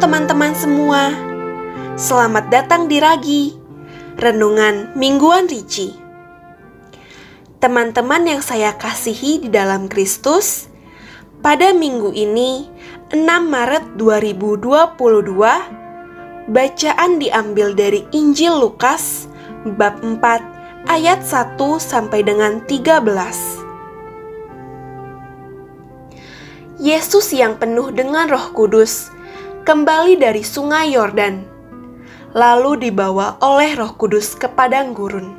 teman-teman semua. Selamat datang di Ragi, Renungan Mingguan Ricci. Teman-teman yang saya kasihi di dalam Kristus, pada minggu ini, 6 Maret 2022, bacaan diambil dari Injil Lukas, bab 4, ayat 1 sampai dengan 13. Yesus yang penuh dengan Roh Kudus kembali dari sungai Yordan, lalu dibawa oleh Roh Kudus ke padang gurun.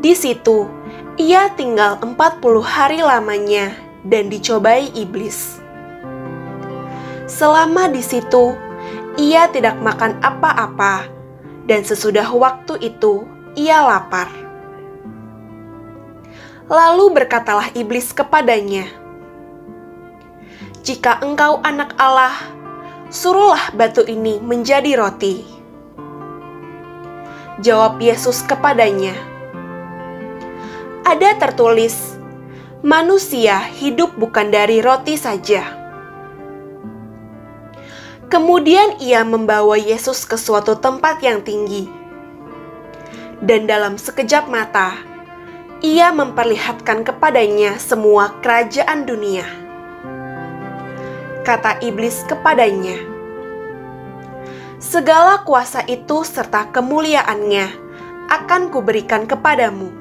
Di situ, ia tinggal 40 hari lamanya dan dicobai iblis. Selama di situ, ia tidak makan apa-apa, dan sesudah waktu itu, ia lapar. Lalu berkatalah iblis kepadanya, "Jika engkau anak Allah, suruhlah batu ini menjadi roti." Jawab Yesus kepadanya, "Ada tertulis, manusia hidup bukan dari roti saja." Kemudian ia membawa Yesus ke suatu tempat yang tinggi, dan dalam sekejap mata, ia memperlihatkan kepadanya semua kerajaan dunia. Kata iblis kepadanya, "Segala kuasa itu serta kemuliaannya akan kuberikan kepadamu,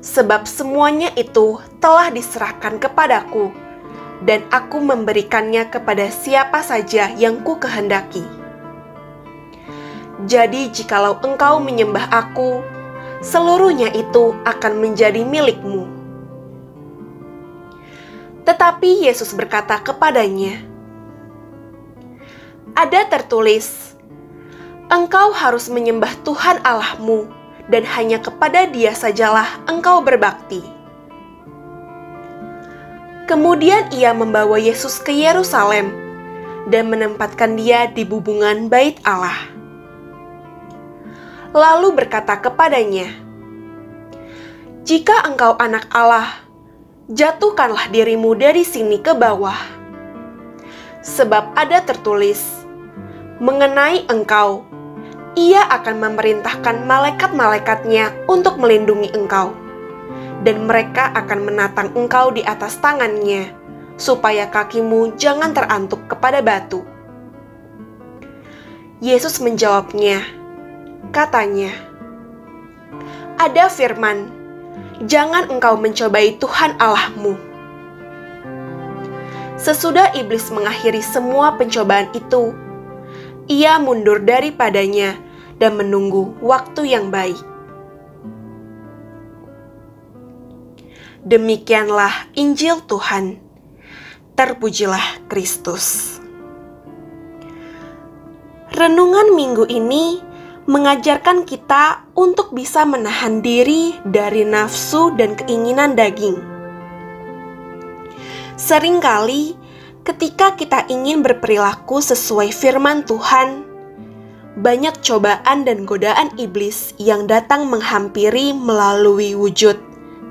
sebab semuanya itu telah diserahkan kepadaku, dan aku memberikannya kepada siapa saja yang ku kehendaki. Jadi jikalau engkau menyembah aku, seluruhnya itu akan menjadi milikmu." Tetapi Yesus berkata kepadanya, "Ada tertulis, engkau harus menyembah Tuhan Allahmu, dan hanya kepada Dia sajalah engkau berbakti." Kemudian ia membawa Yesus ke Yerusalem dan menempatkan Dia di bubungan Bait Allah. Lalu berkata kepadanya, "Jika engkau anak Allah, jatuhkanlah dirimu dari sini ke bawah. Sebab ada tertulis, mengenai engkau, Ia akan memerintahkan malaikat-malaikatnya untuk melindungi engkau, dan mereka akan menatang engkau di atas tangannya, supaya kakimu jangan terantuk kepada batu." Yesus menjawabnya, katanya, "Ada firman, jangan engkau mencobai Tuhan Allahmu." Sesudah iblis mengakhiri semua pencobaan itu, ia mundur daripadanya dan menunggu waktu yang baik. Demikianlah Injil Tuhan. Terpujilah Kristus. Renungan minggu ini mengajarkan kita untuk bisa menahan diri dari nafsu dan keinginan daging. Seringkali, ketika kita ingin berperilaku sesuai firman Tuhan, banyak cobaan dan godaan iblis yang datang menghampiri melalui wujud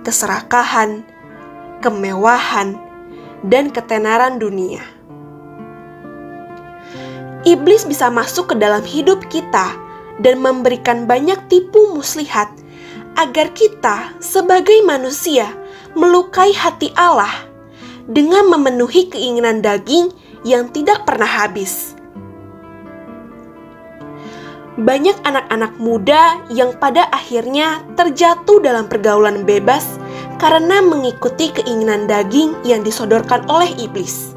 keserakahan, kemewahan, dan ketenaran dunia. Iblis bisa masuk ke dalam hidup kita dan memberikan banyak tipu muslihat agar kita sebagai manusia melukai hati Allah dengan memenuhi keinginan daging yang tidak pernah habis. Banyak anak-anak muda yang pada akhirnya terjatuh dalam pergaulan bebas karena mengikuti keinginan daging yang disodorkan oleh iblis.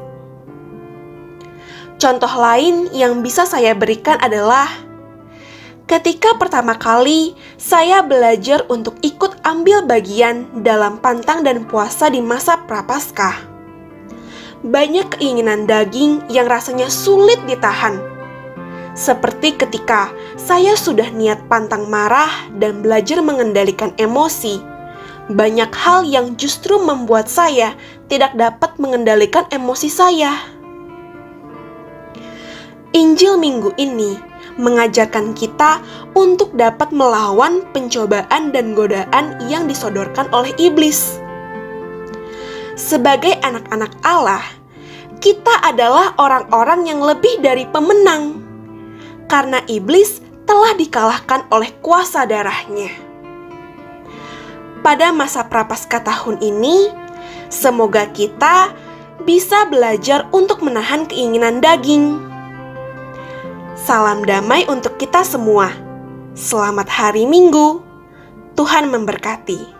Contoh lain yang bisa saya berikan adalah ketika pertama kali saya belajar untuk ikut ambil bagian dalam pantang dan puasa di masa Prapaskah. Banyak keinginan daging yang rasanya sulit ditahan. Seperti ketika saya sudah niat pantang marah dan belajar mengendalikan emosi, banyak hal yang justru membuat saya tidak dapat mengendalikan emosi saya. Injil minggu ini mengajarkan kita untuk dapat melawan pencobaan dan godaan yang disodorkan oleh iblis. Sebagai anak-anak Allah, kita adalah orang-orang yang lebih dari pemenang, karena iblis telah dikalahkan oleh kuasa darahnya. Pada masa Prapaskah tahun ini, semoga kita bisa belajar untuk menahan keinginan daging. Salam damai untuk kita semua. Selamat hari Minggu. Tuhan memberkati.